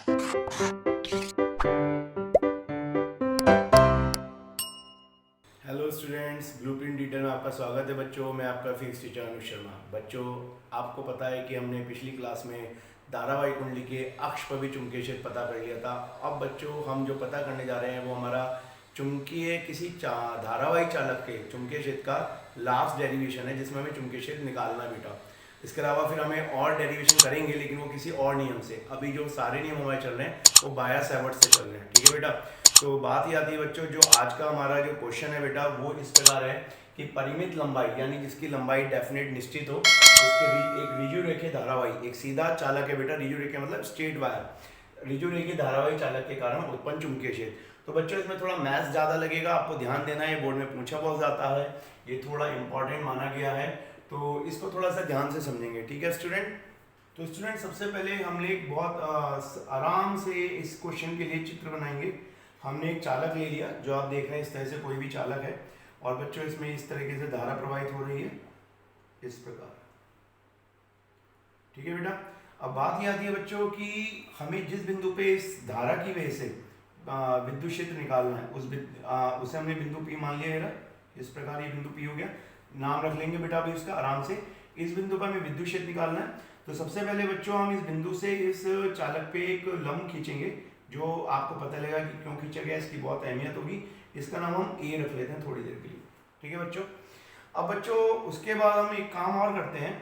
Hello students, blueprint detail में आपका स्वागत है बच्चों। मैं आपका फिजिक्स टीचर अनुज शर्मा। बच्चों, आपको पता है कि हमने पिछली क्लास में धारावाही कुंडली के अक्ष पर भी चुंबकीय क्षेत्र पता कर लिया था। अब बच्चों, हम जो पता करने जा रहे हैं वो हमारा चुंबकीय किसी धारावाही चालक के चुंबकीय क्षेत्र का लास्ट डेरिवेशन है, जिसमें हमें चुंबकीय क्षेत्र निकालना है बेटा। इसके अलावा फिर हमें और डेरिवेशन करेंगे, लेकिन वो किसी और नियम से। अभी जो सारे नियम हमारे चल रहे हैं वो बाया सेवर्ट से चल रहे हैं, ठीक है बेटा। तो बात ये आती है बच्चों, जो आज का हमारा जो क्वेश्चन है बेटा वो इस प्रकार है कि परिमित लंबाई यानी जिसकी लंबाई डेफिनेट निश्चित हो, उसके एक रिजु रेखे धारावाही, एक सीधा चालक है बेटा। रिजु रेखे मतलब स्ट्रेट वायर, रिजु रेखे धारावाही चालक के कारण उत्पन्न चुंबकीय क्षेत्र। तो बच्चों, इसमें थोड़ा मैथ्स ज़्यादा लगेगा, आपको ध्यान देना है। बोर्ड में पूछा बहुत जाता है, ये थोड़ा इंपॉर्टेंट माना गया है, तो इसको थोड़ा सा ध्यान से समझेंगे, ठीक है स्टूडेंट। तो स्टूडेंट, सबसे पहले हम एक बहुत आराम से इस क्वेश्चन के लिए चित्र बनाएंगे। हमने एक चालक ले लिया, जो आप देख रहे हैं इस तरह से कोई भी चालक है, और बच्चों इसमें इस तरीके से धारा प्रवाहित हो रही है इस प्रकार, ठीक है बेटा। अब बात यह आती है बच्चों कि हमें जिस बिंदु पे इस धारा की वजह से विद्युत क्षेत्र निकालना है, उसे हमने बिंदु P मान लिया है। इस प्रकार ये बिंदु P हो गया, नाम रख लेंगे बेटा अभी इसका आराम से। इस बिंदु पर हमें विद्युत क्षेत्र निकालना है। तो सबसे पहले बच्चों, हम इस बिंदु से इस चालक पे एक लंब खींचेंगे, जो आपको पता लगेगा कि क्यों खींचा गया, इसकी बहुत अहमियत होगी। इसका नाम हम ए रख लेते हैं थोड़ी देर के लिए, ठीक है बच्चों। अब बच्चों, उसके बाद हम एक काम और करते हैं।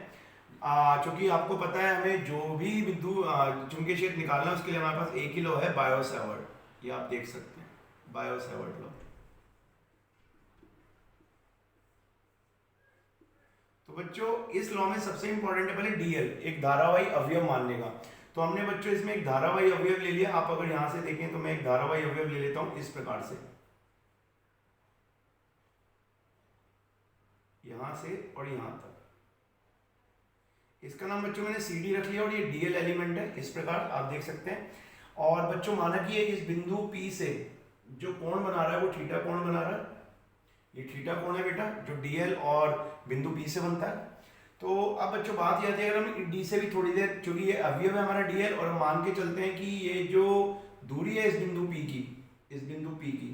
चूंकि आपको पता है हमें जो भी बिंदु चुंबकीय क्षेत्र निकालना है, उसके लिए हमारे पास एक ही लॉ है, बायो सेवर्ट। ये आप देख सकते हैं, बायो सेवर्ट लॉ। तो बच्चों, इस लॉ में सबसे इंपॉर्टेंट है पहले डीएल, एक धारावाही अवयव मानने का। तो हमने बच्चों इसमें एक धारावाही अवयव ले लिया। आप अगर यहां से देखें तो मैं एक धारावाही अवयव ले लेता हूं इस प्रकार से, यहां से और यहां तक। इसका नाम बच्चों मैंने सी डी रख लिया, और ये डीएल एलिमेंट है, इस प्रकार आप देख सकते हैं। और बच्चों, माना कि इस बिंदु P से जो कोण बना रहा है वो थीटा कोण बना रहा है। ये थीटा कोण है बेटा, जो डीएल और बिंदु P से बनता है। तो अब बच्चों बात यह आती है, अगर हम डी से भी थोड़ी देर, क्योंकि ये अवयव है हमारा डीएल, और हम मान के चलते हैं कि ये जो दूरी है इस बिंदु P की, इस बिंदु P की,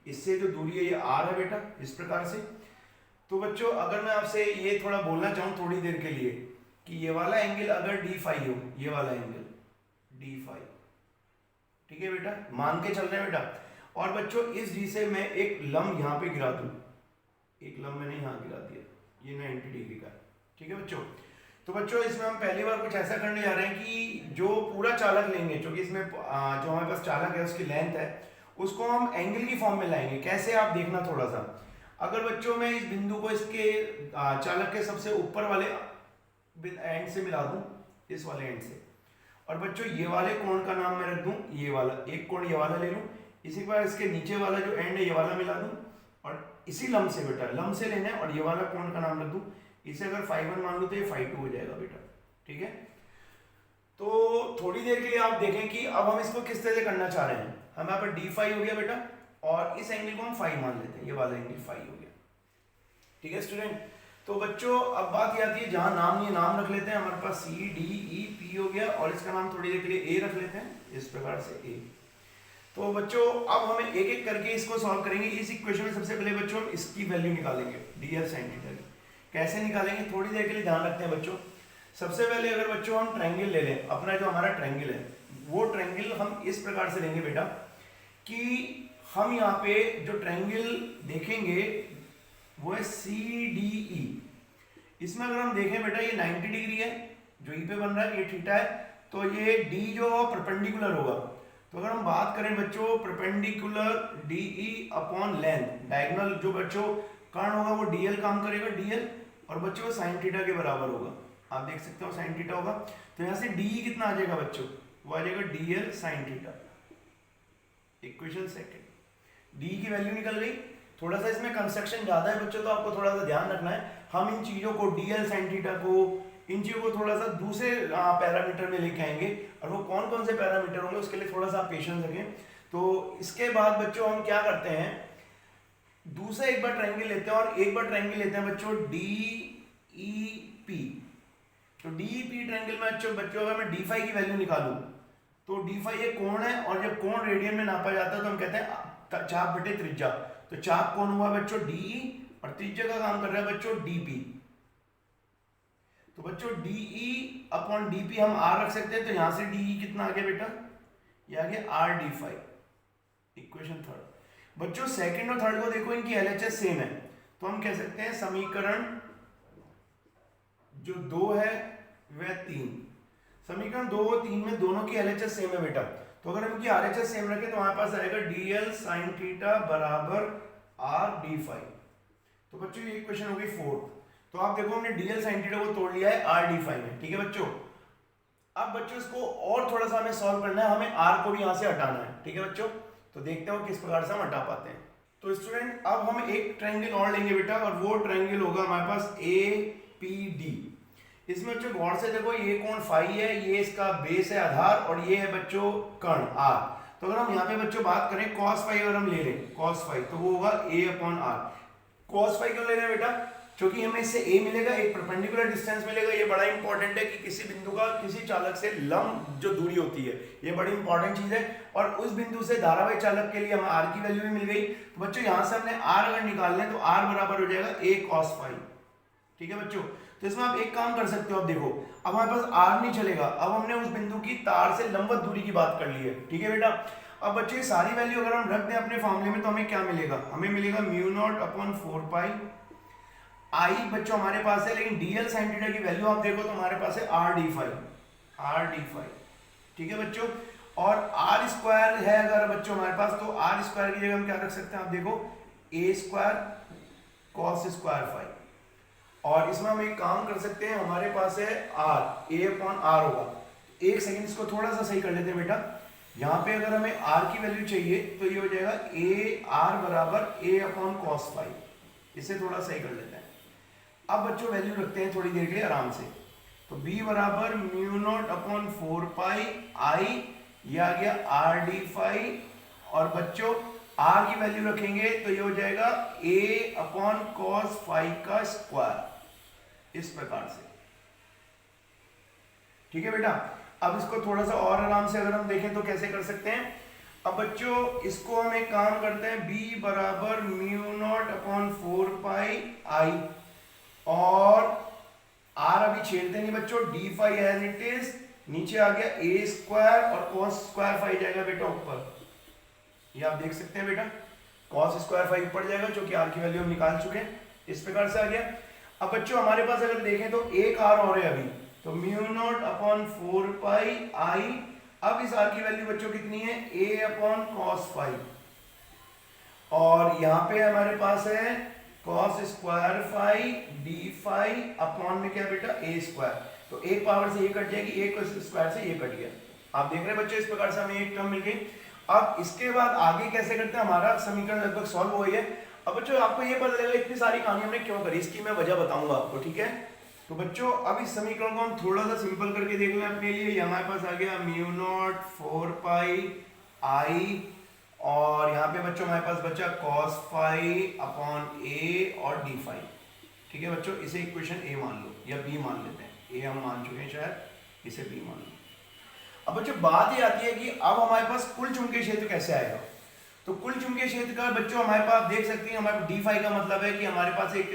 इससे जो दूरी है ये r है बेटा, इस प्रकार से। तो बच्चों, अगर मैं आपसे ये थोड़ा बोलना चाहूँ थोड़ी देर के लिए कि ये वाला एंगल अगर डी फाई हो, ये वाला एंगल डी फाई, ठीक है बेटा, मान के चल रहे हैं बेटा। और बच्चों, इस डी से मैं एक लंब यहाँ पे गिरा दूं, एक लंब मैंने यहाँ गिरा दिया, ये 90 डिग्री का, ठीक है बच्चों। तो बच्चों, इसमें हम पहली बार कुछ ऐसा करने जा रहे हैं कि जो पूरा चालक लेंगे, क्योंकि इसमें जो हमारे पास चालक है उसकी लेंथ है, उसको हम एंगल की फॉर्म में लाएंगे। कैसे, आप देखना थोड़ा सा। अगर बच्चों मैं इस बिंदु को इसके चालक के सबसे ऊपर वाले एंड से मिला दूं, इस वाले एंड से, और बच्चों ये वाले कोण का नाम मैं रख दूं, ये वाला एक कोण ये वाला ले लूं, इसी के बाद इसके नीचे वाला जो एंड है ये वाला मिला दूं, और इसी लंब से बेटा, लंब से लेना है, और ये वाला कोण का नाम रख दूं। इसे अगर φ1 मान लो तो ये φ2 हो जाएगा बेटा, ठीक है। तो थोड़ी देर के लिए आप देखें कि अब हम इसको किस तरह से करना चाह रहे हैं। हम यहाँ पर डी फाई हो गया बेटा, और इस एंगल को हम फाई मान लेते हैं, ये वाला एंगल फाई हो गया, ठीक है स्टूडेंट। तो बच्चों, अब बात ये आती है, जहां नाम ये नाम रख लेते हैं, हमारे पास सी डी ई पी हो गया, और इसका नाम थोड़ी देर के लिए ए रख लेते हैं, इस प्रकार से ए। तो बच्चों, अब हमें एक एक करके इसको सॉल्व करेंगे। इस इक्वेशन में सबसे पहले बच्चों हम इसकी वैल्यू निकालेंगे, डीएल साइन थीटा की। कैसे निकालेंगे, थोड़ी देर के लिए ध्यान रखते हैं बच्चों। सबसे पहले अगर बच्चों हम ट्रायंगल ले लें, अपना जो हमारा ट्रायंगल है, वो ट्रायंगल हम इस प्रकार से लेंगे बेटा कि हम यहाँ पे जो ट्रायंगल देखेंगे वो है सी डी ई। इसमें अगर हम देखें बेटा, ये 90 डिग्री है जो ई पे बन रहा है, ये थीटा है, तो ये डी जो परपेंडिकुलर होगा। तो अगर हम बात करें बच्चों, perpendicular D E upon length, diagonal जो बच्चों कर्ण होगा वो डीएल काम करेगा, डीएल, और बच्चों साइन थीटा के बराबर होगा। आप देख सकते हो साइन थीटा होगा, तो यहाँ से डी कितना आ जाएगा बच्चों, वो आ जाएगा DL sine theta. Equation second, D की वैल्यू निकल गई। थोड़ा सा इसमें कंस्ट्रक्शन ज्यादा है बच्चों, तो आपको थोड़ा सा ध्यान रखना है। हम इन चीजों को, डीएल साइन थीटा को, इन चीजों को थोड़ा सा दूसरे पैरामीटर में लेके आएंगे, और वो कौन कौन से पैरामीटर होंगे उसके लिए थोड़ा सा पेशेंस रखें। तो इसके बाद बच्चों हम क्या करते हैं, दूसरा एक बार ट्रायंगल लेते हैं, और एक बार ट्रायंगल लेते हैं बच्चों डी ई पी। तो डी ई पी ट्रायंगल में बच्चों अगर मैं डी फाई की वैल्यू निकालूं, तो डी फाई एक कोण है, और जब कोण रेडियन में नापा जाता है तो हम कहते हैं चाप बटे त्रिज्या। तो चाप कौन हुआ बच्चों डीई, और त्रिज्या का काम कर रहा है बच्चों डीपी। तो बच्चों डीई अपॉन डीपी हम आर रख सकते हैं, तो यहां से डीई कितना आ गया बेटा, ये आ गया R D phi. Equation third. बच्चों सेकंड और थर्ड को देखो, इनकी एलएचएस सेम है, तो हम कह सकते हैं समीकरण जो 2 है वह 3, समीकरण 2 और 3 में दोनों की एलएचएस सेम है बेटा। तो अगर हम इनकी आरएचएस सेम रखें तो हमारे पास आएगा डीएल साइन थीटा बराबर आर डी फाई। तो बच्चों ये इक्वेशन होगी 4। तो आप देखो हमने डीएल साइन थीटा को तोड़ लिया है आर डी फाई में, ठीक है बच्चों। अब बच्चों इसको और थोड़ा सा हमें सॉल्व करना है, हमें आर को भी यहां से हटाना है, ठीक है बच्चों। तो देखते हैं किस प्रकार से हम हटा पाते हैं। तो स्टूडेंट अब हम एक ट्रायंगल और लेंगे बेटा, और वो ट्रायंगल होगा हमारे पास ए पी डी। इसमें बच्चों गौर से देखो, ये कोण फाई है, ये इसका बेस है आधार, और ये है बच्चों कर्ण आर। तो अगर हम यहाँ पे बच्चों बात करें कॉस फाई, अगर हम ले लें कॉस फाई, तो वो होगा ए अपॉन आर। कॉस फाई क्यों ले रहे हैं बेटा, क्योंकि हमें इससे ए मिलेगा, एक परपेंडिकुलर डिस्टेंस मिलेगा। ये बड़ा इंपॉर्टेंट है कि किसी बिंदु का किसी चालक से लंब जो दूरी होती है, ये बड़ी इंपॉर्टेंट चीज है। और उस बिंदु से धारावाही चालक के लिए हमें आर की वैल्यू भी मिल गई। तो बच्चों यहां से हमने आर अगर निकाल लें तो आर बराबर हो जाएगा ए कॉस फाई, ठीक है बच्चों। तो इसमें आप एक काम कर सकते हो, अब देखो अब हमारे पास आर नहीं चलेगा, अब हमने उस बिंदु की तार से लंबवत दूरी की बात कर ली है, ठीक है बेटा। अब बच्चों ये सारी वैल्यू अगर हम रख दें अपने फॉर्मूले में तो हमें क्या मिलेगा, हमें मिलेगा म्यू नॉट अपॉन 4 पाई आई बच्चों हमारे पास है, लेकिन डीएल साइन थीटा की वैल्यू आप देखो तो हमारे पास है आर डी फाई, ठीक है बच्चों। और आर स्क्वायर है अगर बच्चों हमारे पास, तो आर स्क्वायर की जगह हम क्या रख सकते हैं, आप देखो ए स्क्वायर कॉस स्क्वायर फाई। और इसमें हम एक काम कर सकते हैं, हमारे पास है आर, ए अपॉन आर होगा। एक सेकंड इसको थोड़ा सा सही कर लेते हैं बेटा। यहाँ पे अगर हमें आर की वैल्यू चाहिए तो ये हो जाएगा ए आर बराबर ए अपॉन कॉस फाई। इसे थोड़ा सही कर लेते हैं। अब बच्चों वैल्यू रखते हैं थोड़ी देर के लिए आराम से। तो b बराबर म्यू नॉट अपॉन 4 पाई आई, ये आ गया आर डी फाई। और बच्चों r की वैल्यू रखेंगे तो ये हो जाएगा a अपॉन कॉस फाई का स्क्वायर, इस प्रकार से, ठीक है बेटा। अब इसको थोड़ा सा और आराम से अगर हम देखें तो कैसे कर सकते हैं। अब बच्चों इसको हम एक काम करते हैं, b बराबर mu naught upon 4 pi I, और r अभी छेड़ते नहीं बच्चों, D phi as it is, नीचे आ गया ए स्क्वायर और कॉस स्क्वायर फाई जाएगा बेटा ऊपर, ये आप देख सकते हैं बेटा, कॉस स्क्वायर फाई ऊपर जाएगा जो कि r की वैल्यू हम निकाल चुके हैं, इस प्रकार से आ गया। अब बच्चों हमारे पास अगर देखें तो एक r और है अभी, तो म्यू नॉट अपॉन 4 पाई आई। अब इस r की वैल्यू बच्चों कितनी है, a अपॉन कॉस फाई, और यहां पे हमारे पास है cos square phi D phi upon में क्या बेटा ए स्क्वायर। तो एक पावर से ये कट जाएगी, एक स्क्वायर से ये कट गया। आप देख रहे हैं बच्चों, इस प्रकार से हमें एक टर्म मिल गई। अब इसके बाद आगे कैसे करते हैं, हमारा समीकरण लगभग सॉल्व हो गया। अब बच्चों आपको ये पता चलेगा इतनी सारी कहानी हमने क्यों करी, इसकी मैं वजह बताऊंगा आपको, ठीक है। तो बच्चों अब इस समीकरण को हम थोड़ा सा सिंपल करके देख लें अपने लिए। हमारे पास आ गया म्यू नॉट 4 पाई आई, और यहाँ पे बच्चों हमारे पास बचा cos फाई अपॉन a और d फाई, ठीक है बच्चों। इसे इक्वेशन a मान लो या b मान लेते हैं, a हम मान चुके हैं शायद, इसे b मान लो। अब बच्चों बात ये आती है कि अब हमारे पास कुल चुंबकीय क्षेत्र कैसे आएगा। तो कुल चुंबकीय क्षेत्र का बच्चों हमारे पास देख सकते हैं, हमारे डी फाई का मतलब है कि हमारे पास एक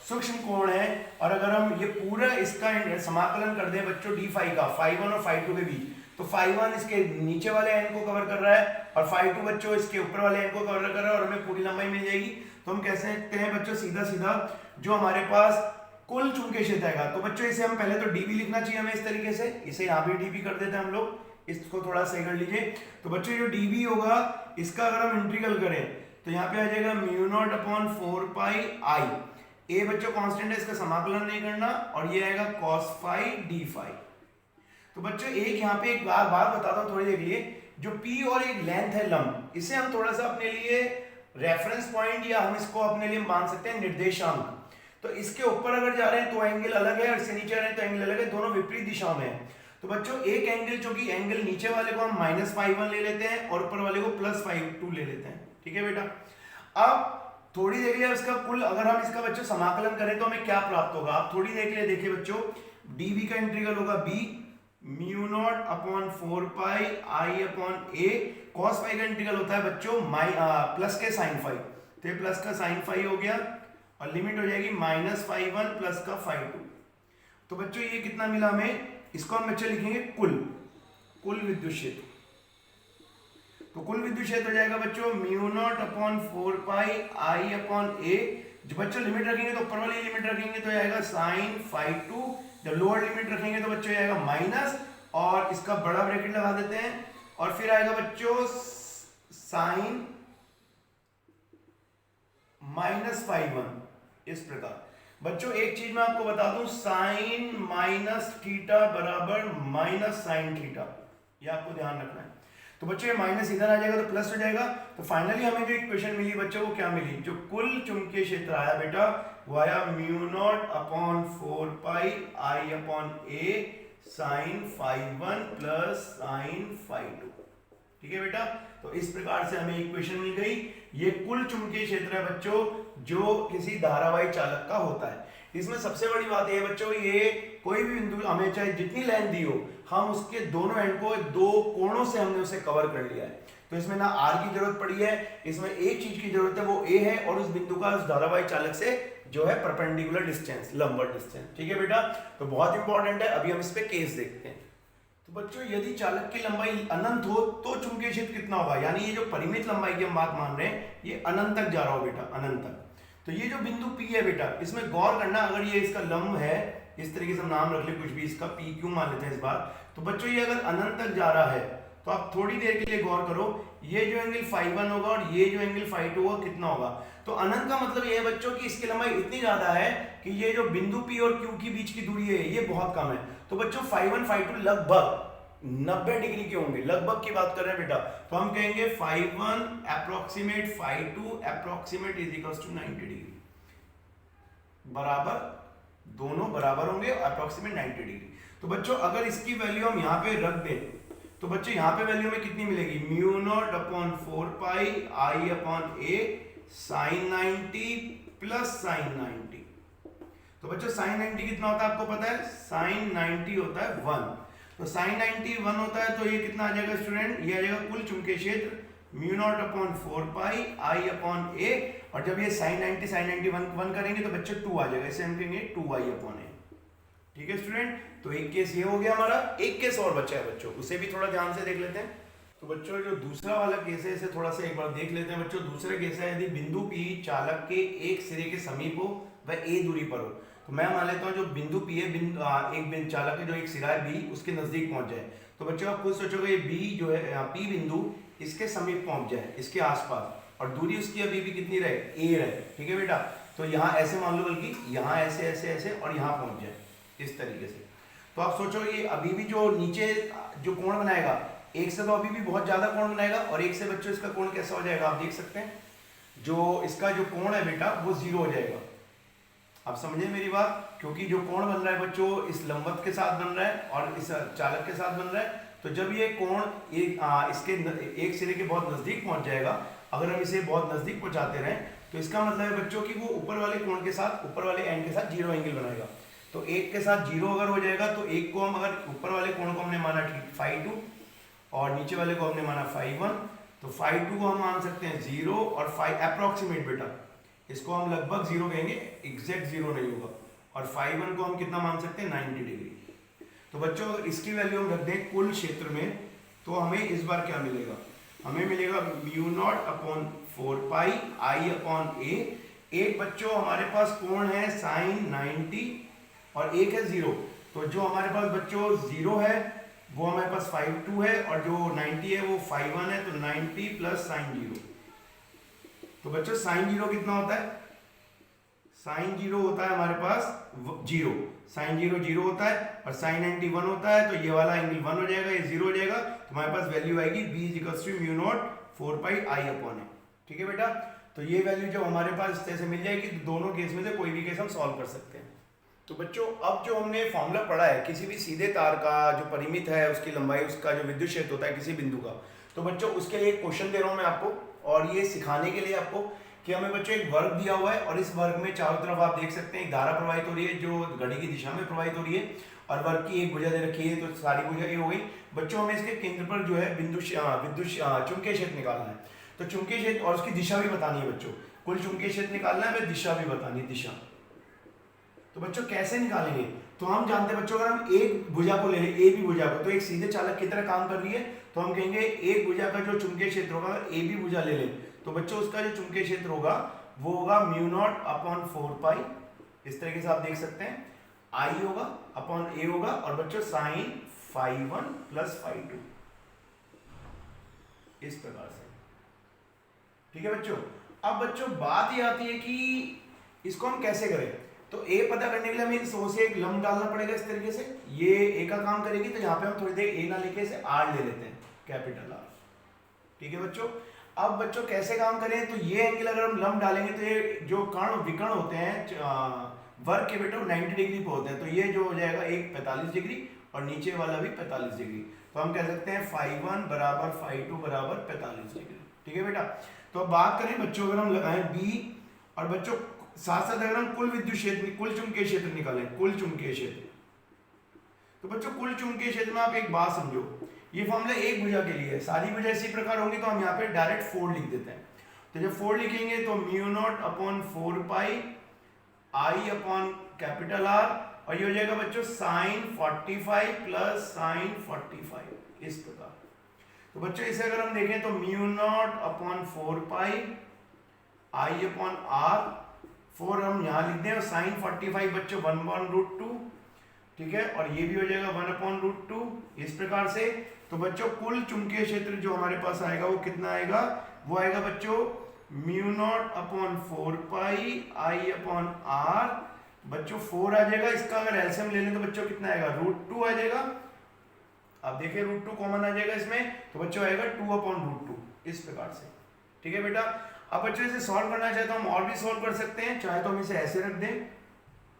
सूक्ष्म कोण है, और अगर हम ये पूरा इसका समाकलन कर दें बच्चों डी फाई का, फाई 1 और फाई 2 के बीच, तो फाई 1 इसके नीचे वाले एंड को कवर कर रहा है और फाई 2 बच्चों इसके ऊपर वाले एंड को कवर कर रहा है, और हमें पूरी लंबाई मिल जाएगी। तो हम कह सकते हैं बच्चों सीधा सीधा जो हमारे पास कुल चुंबकीय क्षेत्र आएगा, तो बच्चों इसे हम पहले तो डीबी लिखना चाहिए हमें इस तरीके से, इसे यहाँ पे डीबी कर देते हैं हम लोग, इसको थोड़ा सही कर लीजिए। तो बच्चों जो डीबी होगा इसका अगर हम इंटीग्रल करें तो यहाँ पे आ जाएगा म्यू नॉट अपॉन 4 पाई आई। ए बच्चों कांस्टेंट है, इसका समाकलन नहीं करना, और ये आएगा cos फाई डी फाई। तो बच्चों एक यहाँ पे एक बात बताता हूँ थोड़ी देर के लिए, जो P और एक लेंथ है लंब, इसे हम थोड़ा सा अपने लिए रेफरेंस पॉइंट या हम इसको अपने लिए मान सकते हैं निर्देशांक। तो इसके ऊपर अगर जा रहे हैं तो एंगल अलग है, और इससे नीचे आ रहे हैं तो एंगल अलग है, दोनों विपरीत दिशाओं में है। तो बच्चों एक एंगल जो कि एंगल नीचे वाले को हम -φ1 ले लेते हैं और ऊपर वाले को +φ2 ले लेते हैं, ठीक है बेटा। अब थोड़ी देर के लिए इसका कुल अगर हम इसका बच्चों समाकलन करें तो हमें क्या प्राप्त होगा, आप थोड़ी देर के लिए देखिए बच्चों, dv का इंटीग्रल होगा b, mu naught upon 4 pi I upon A. Cos phi का इंटीग्रल होता है बच्चों प्लस के साइन फाई, तो ये प्लस का साइन फाई हो गया और लिमिट हो जाएगी माइनस फाई 1 प्लस का फाई 2। तो बच्चों ये कितना मिला हमें, इसको हम बच्चे लिखेंगे कुल विद्युत क्षेत्र। तो कुल विद्युत क्षेत्र हो जाएगा बच्चों mu naught upon 4 pi I upon ए। जब बच्चों लिमिट रखेंगे तो ऊपर वाली लिमिट रखेंगे तो आएगा साइन फाई 2, जब लोअर लिमिट रखेंगे तो बच्चों आएगा माइनस, और इसका बड़ा ब्रैकेट लगा देते हैं और फिर आएगा बच्चों साइन माइनस फाई 1। इस प्रकार बच्चों एक चीज मैं आपको बता दूं, साइन माइनस थीटा बराबर माइनस साइन थीटा, ये आपको ध्यान रखना है। तो बच्चों ये माइनस इधर आ जाएगा तो प्लस हो जाएगा। तो फाइनली हमें जो इक्वेशन मिली बच्चों वो क्या मिली, जो कुल चुंबकीय क्षेत्र आया बेटा वो आया mu naught upon 4 pi I upon A sine phi 1 plus sine phi 2। ठीक है बेटा, तो इस प्रकार से हमें इक्वेशन मिल गई। ये कुल चुंबकीय क्षेत्र है बच्चों जो किसी धारावाही चालक का होता है। इसमें सबसे बड़ी बात यह है बच्चों, ये कोई भी बिंदु हमें चाहे जितनी लाइन दी हो, हम उसके दोनों एंड को दो कोणों से हमने उसे कवर कर लिया है। तो इसमें ना आर की जरूरत पड़ी है, इसमें एक चीज की जरूरत है वो ए है, और उस बिंदु का उस धारावाही चालक से जो है परपेंडिकुलर डिस्टेंस, लंबवत डिस्टेंस। ठीक है बेटा, तो बहुत इंपॉर्टेंट है। अभी हम इस पे केस देखते हैं। तो बच्चों यदि चालक की लंबाई अनंत हो तो चुंबकीय क्षेत्र कितना होगा, यानी ये जो परिमित लंबाई की हम बात मान रहे हैं ये अनंत तक जा रहा हो बेटा, अनंत तक। तो ये जो बिंदु P है बेटा, इसमें गौर करना, अगर ये इसका लंब है, इस तरीके से हम नाम रख ले कुछ भी, इसका P क्यों मान लेते हैं इस बार। तो बच्चों ये अगर अनंत तक जा रहा है तो आप थोड़ी देर के लिए गौर करो, ये जो एंगल फाई 1 होगा और ये जो एंगल फाई 2 होगा कितना होगा। तो अनंत का मतलब ये है बच्चों कि इसकी लंबाई इतनी ज्यादा है कि ये जो बिंदु P और Q के बीच की दूरी है ये बहुत कम है। तो बच्चों फाई 1 फाई 2 लगभग 90 डिग्री के होंगे, लगभग की बात कर रहे हैं बेटा। तो हम कहेंगे phi 1 approximate phi 2 approximate is equal to 90 degree, बराबर, दोनों बराबर होंगे, अप्रोक्सीमेट 90 डिग्री। तो बच्चों अगर इसकी वैल्यू हम यहाँ पे रख दें तो बच्चों यहाँ पे वैल्यू में कितनी मिलेगी, mu naught upon 4 pi I upon A sign 90 plus sign 90। तो बच्चों साइन 90 कितना होता है आपको पता है, साइन 90 होता है 1। तो साइन 90 1 होता है, तो ये कितना आ जाएगा स्टूडेंट, ये आ जाएगा कुल चुंबकीय क्षेत्र mu naught upon 4 pi I upon ए, और जब ये साइन 90 1 करेंगे तो बच्चों 2 आ जाएगा, इसे हम कहेंगे 2 आई अपॉन ए। ठीक है स्टूडेंट, तो एक केस ये हो गया हमारा। एक केस और बचा है बच्चों, उसे भी थोड़ा ध्यान से देख लेते हैं। तो बच्चों जो दूसरा वाला केस है इसे थोड़ा सा एक बार देख लेते हैं बच्चों। दूसरा केस है यदि बिंदु P चालक के एक सिरे के समीप हो व a दूरी पर हो। तो मैं मान लेता हूँ जो बिंदु P है, एक चालक के जो एक सिरा है B उसके नजदीक पहुंच जाए। तो बच्चों आप खुद सोचोगे ये B जो है P बिंदु इसके समीप पहुंच जाए, इसके आसपास, और दूरी उसकी अभी भी कितनी रहे, a रहे। ठीक है बेटा, तो यहाँ ऐसे मान लो, बल्कि यहाँ ऐसे ऐसे ऐसे और यहाँ पहुंच जाए इस तरीके से। तो आप सोचो ये अभी भी जो नीचे जो कोण बनाएगा, एक से तो अभी भी बहुत ज्यादा कोण बनाएगा, और एक से बच्चों इसका कोण कैसा हो जाएगा आप देख सकते हैं, जो इसका जो कोण है बेटा वो 0 हो जाएगा। आप समझे मेरी बात, क्योंकि जो कोण बन रहा है बच्चों इस लंबवत के साथ बन रहा है और इस चालक के साथ बन रहा है। तो जब ये कोण इसके एक सिरे के बहुत नजदीक पहुंच जाएगा, अगर हम इसे बहुत नजदीक पहुंचाते रहें तो इसका मतलब है बच्चों कि वो ऊपर वाले कोण के साथ, ऊपर वाले एंड के साथ 0 एंगल बनाएगा। तो एक के साथ 0 अगर हो जाएगा तो एक को हम, अगर ऊपर वाले कोण को हमने माना फाई 2 और नीचे वाले को हमने माना फाई 1, तो फाई 2 को हम मान सकते हैं 0 और फाई अप्रोक्सीमेट बेटा इसको हम लगभग 0 कहेंगे, एग्जैक्ट 0 नहीं होगा, और फाई 1 को हम कितना मान सकते हैं 90 डिग्री। तो बच्चों अगर इसकी वैल्यू हम रख दें कुल क्षेत्र में तो हमें इस बार क्या मिलेगा, हमें मिलेगा mu naught upon 4 pi I upon ए। एक बच्चों हमारे पास कोण है साइन 90 और एक है 0, तो जो हमारे पास बच्चों 0 है वो हमारे पास फाई 2 है, और जो 90 है वो फाई 1 है, तो 90 प्लस साइन 0। तो बच्चों साइन 0 कितना होता है, साइन 0 होता है हमारे पास 0, साइन 0 0 होता है, और साइन 90 1 होता है, तो ये वाला एंगल 1 हो जाएगा, ये 0 हो जाएगा, तो हमारे पास वैल्यू आएगी b equals to mu naught 4 pi I upon A. ठीक है बेटा, तो ये वैल्यू जब हमारे पास इस तरह से मिल जाएगी तो दोनों केस में से कोई भी केस हम सॉल्व कर सकते हैं। तो बच्चों अब जो हमने फॉर्मूला पढ़ा है किसी भी सीधे तार का जो परिमित है उसकी लंबाई, उसका जो विद्युत क्षेत्र होता है किसी बिंदु का, तो बच्चों उसके लिए एक क्वेश्चन दे रहा हूं मैं आपको, और ये सिखाने के लिए आपको कि हमें बच्चों एक वर्ग दिया हुआ है और इस वर्ग में चारों तरफ आप देख सकते हैं एक धारा प्रवाहित हो रही है जो घड़ी की दिशा में प्रवाहित हो रही है और वर्ग की एक भुजा दे रखी है, तो सारी भुजा ये हो गई। बच्चों हमें इसके केंद्र पर जो है विद्युत चुंबकीय क्षेत्र निकालना है, तो चुंबकीय क्षेत्र और उसकी दिशा भी बतानी है बच्चों। कुल चुंबकीय क्षेत्र निकालना है, दिशा भी बतानी है, दिशा। तो बच्चों कैसे निकालेंगे, तो हम जानते हैं बच्चों अगर हम एक भुजा को ले लें, ए बी भुजा को, तो एक सीधे चालक की तरह काम कर रही है, तो हम कहेंगे एक भुजा का जो चुंबकीय क्षेत्र होगा, ए बी भुजा ले लें तो बच्चों उसका जो चुंबकीय क्षेत्र होगा वो होगा म्यू नॉट अपॉन 4 पाई, इस तरीके से आप देख सकते हैं, आई होगा अपॉन ए होगा और बच्चों साइन फाई 1 प्लस फाई 2, इस प्रकार से। ठीक है बच्चों। अब बच्चों बात ये आती है कि इसको हम कैसे करें, तो ए पता करने के लिए हमें सो से एक लंब डालना पड़ेगा इस तरीके से, ये ए का काम करेगी, तो यहाँ पे हम थोड़ी देर ए ना लेके इसे आर ले लेते हैं, कैपिटल आर। ठीक है बच्चों। अब बच्चों कैसे काम करें, तो ये एंगल अगर हम लंब डालेंगे तो ये जो कर्ण विकर्ण होते हैं वर्ग के बेटे 90 डिग्री पे होते हैं, तो ये जो हो जाएगा एक 45 डिग्री और नीचे वाला भी 45 डिग्री, तो हम कह सकते हैं फाई 1 बराबर फाई 2 बराबर 45 डिग्री। ठीक है बेटा। तो अब बात करें बच्चों अगर हम लगाएं बी, और बच्चों साथ साथ अगर हम कुल विद्युत क्षेत्र, कुल चुंबकीय क्षेत्र निकालें, कुल चुंबकीय क्षेत्र, तो बच्चों कुल चुंबकीय क्षेत्र में आप एक बात समझो, ये फॉर्मूला एक भुजा के लिए है, सारी भुजा इसी प्रकार होंगी तो हम यहाँ पे डायरेक्ट 4 लिख देते हैं। तो जब 4 लिखेंगे तो mu naught upon 4 pi I upon capital R, और ये हो जाएगा बच्चों साइन 45 प्लस साइन 45, इस प्रकार। तो बच्चों इसे अगर हम देखें तो mu naught upon 4 pi I upon R, 4 हम यहाँ लिख दें और साइन 45 बच्चों 1/√2, ठीक है, और ये भी हो जाएगा 1/√2, इस प्रकार से। तो बच्चों कुल चुंबकीय क्षेत्र जो हमारे पास आएगा वो कितना आएगा, वो आएगा बच्चों mu naught upon 4 pi I upon R, बच्चों 4 आ जाएगा, इसका अगर एलसीएम ले लें तो बच्चों कितना आएगा, √2 आ जाएगा। आप देखिए √2 कॉमन आ जाएगा इसमें, तो बच्चों आएगा 2/√2, इस प्रकार से। ठीक है बेटा। अब बच्चों इसे सॉल्व करना चाहे तो हम और भी सॉल्व कर सकते हैं, चाहे तो हम इसे ऐसे रख दें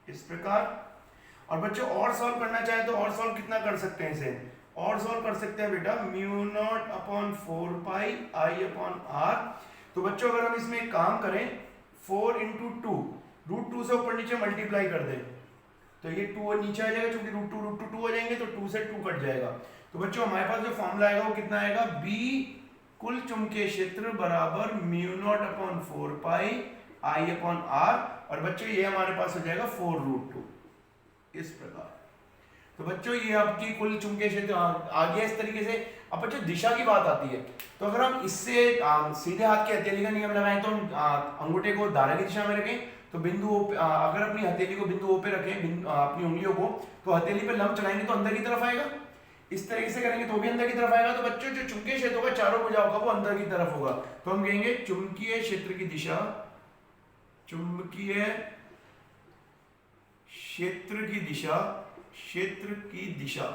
इस प्रकार, और बच्चों और सॉल्व करना चाहे तो और सॉल्व कितना कर सकते हैं, इसे और सॉल्व कर सकते हैं बेटा mu naught upon 4 pi I upon R. तो बच्चों अगर हम इसमें एक काम करें 4 इंटू 2, √2 से ऊपर नीचे मल्टीप्लाई कर दें तो ये 2 नीचे आ जाएगा, क्योंकि √2 2 हो जाएंगे तो 2 से 2 कट जाएगा। तो बच्चों हमारे पास जो फॉर्मूला आएगा वो कितना आएगा, बी कुल चुंबकीय क्षेत्र बराबर mu naught upon 4 pi I upon R, और बच्चों ये हमारे पास हो जाएगा 4√2, इस प्रकार। तो बच्चों ये आपकी कुल चुंबकीय क्षेत्र आ गया इस तरीके से। अब बच्चों दिशा की बात आती है, तो अगर हम इससे सीधे हाथ की हथेली का नियम लगाएं तो हम अंगूठे को धारा की दिशा में रखें, तो बिंदु ओ पे, अगर अपनी हथेली को बिंदु ओ पे रखें, अपनी उंगलियों को, तो हथेली पे लंब चलाएंगे तो अंदर की तरफ आएगा, इस तरीके से करेंगे तो भी अंदर की तरफ आएगा। तो बच्चों जो चुंबकीय क्षेत्र होगा चारों भुजाओं का वो अंदर की तरफ होगा, तो हम कहेंगे चुंबकीय क्षेत्र की दिशा, चुंबकीय क्षेत्र की दिशा, क्षेत्र की दिशा।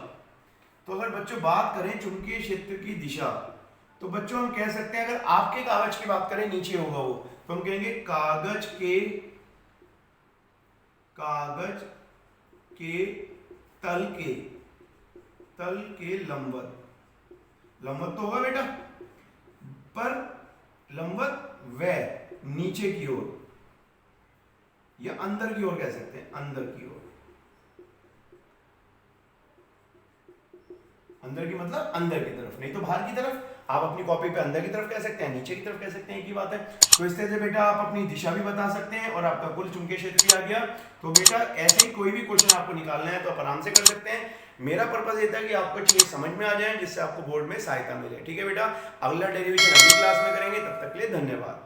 तो अगर बच्चों बात करें चुंबकीय क्षेत्र की दिशा, तो बच्चों हम कह सकते हैं अगर आपके कागज की बात करें नीचे होगा वो, तो हम कहेंगे कागज के तल के लंबवत, लंबवत तो होगा बेटा, पर लंबवत व नीचे की ओर या अंदर की ओर कह सकते हैं, अंदर की ओर, अंदर की मतलब अंदर की तरफ, नहीं तो बाहर की तरफ। आप अपनी कॉपी पे अंदर की तरफ कह सकते हैं, नीचे की तरफ कह सकते हैं, एक ही बात है। तो इस तरह से बेटा आप अपनी दिशा भी बता सकते हैं और आपका कुल चुंबकीय क्षेत्र भी आ गया। तो बेटा ऐसे ही कोई भी क्वेश्चन आपको निकालना है तो आप आराम से कर सकते हैं। मेरा पर्पस ये था कि आपको चीजें समझ में आ जाए जिससे आपको बोर्ड में सहायता मिले। ठीक है बेटा, अगला डेरिवेशन अगली क्लास में करेंगे, तब तक के लिए धन्यवाद।